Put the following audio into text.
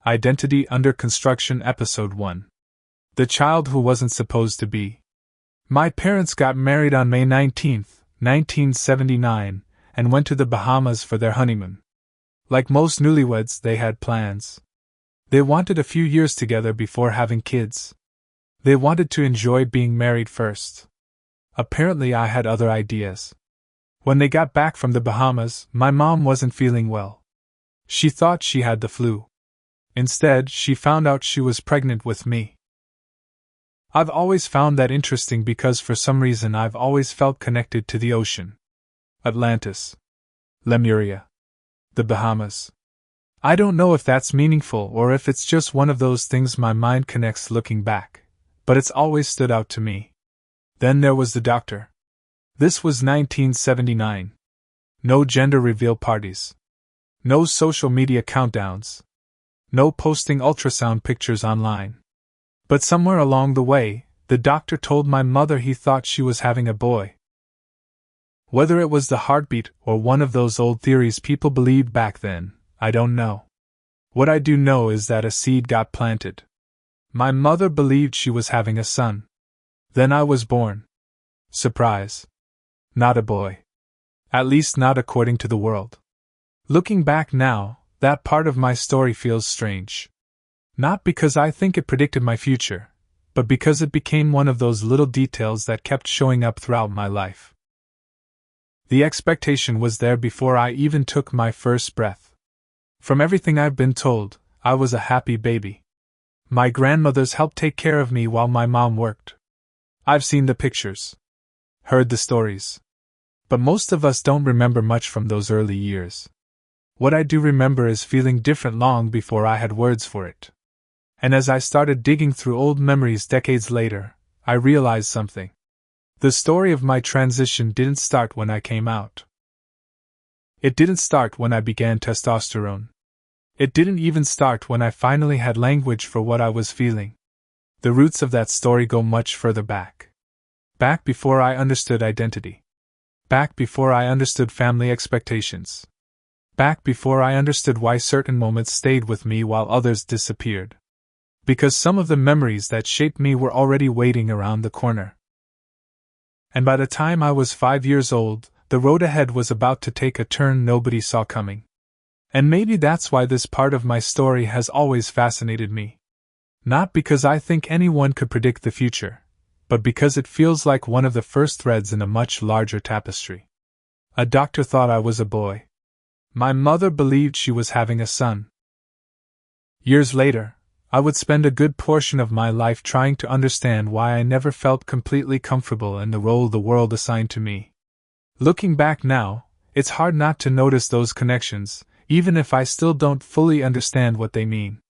Identity Under Construction Episode 1. The Child Who Wasn't Supposed to Be. My parents got married on May 19, 1979, and went to the Bahamas for their honeymoon. Like most newlyweds, they had plans. They wanted a few years together before having kids. They wanted to enjoy being married first. Apparently, I had other ideas. When they got back from the Bahamas, my mom wasn't feeling well. She thought she had the flu. Instead, she found out she was pregnant with me. I've always found that interesting because for some reason I've always felt connected to the ocean. Atlantis. Lemuria. The Bahamas. I don't know if that's meaningful or if it's just one of those things my mind connects looking back, but it's always stood out to me. Then there was the doctor. This was 1979. No gender reveal parties. No social media countdowns. No posting ultrasound pictures online. But somewhere along the way, the doctor told my mother he thought she was having a boy. Whether it was the heartbeat or one of those old theories people believed back then, I don't know. What I do know is that a seed got planted. My mother believed she was having a son. Then I was born. Surprise. Not a boy. At least not according to the world. Looking back now, that part of my story feels strange. Not because I think it predicted my future, but because it became one of those little details that kept showing up throughout my life. The expectation was there before I even took my first breath. From everything I've been told, I was a happy baby. My grandmothers helped take care of me while my mom worked. I've seen the pictures. Heard the stories. But most of us don't remember much from those early years. What I do remember is feeling different long before I had words for it. And as I started digging through old memories decades later, I realized something. The story of my transition didn't start when I came out. It didn't start when I began testosterone. It didn't even start when I finally had language for what I was feeling. The roots of that story go much further back. Back before I understood identity. Back before I understood family expectations. Back before I understood why certain moments stayed with me while others disappeared. Because some of the memories that shaped me were already waiting around the corner. And by the time I was 5 years old, the road ahead was about to take a turn nobody saw coming. And maybe that's why this part of my story has always fascinated me. Not because I think anyone could predict the future, but because it feels like one of the first threads in a much larger tapestry. A doctor thought I was a boy. My mother believed she was having a son. Years later, I would spend a good portion of my life trying to understand why I never felt completely comfortable in the role the world assigned to me. Looking back now, it's hard not to notice those connections, even if I still don't fully understand what they mean.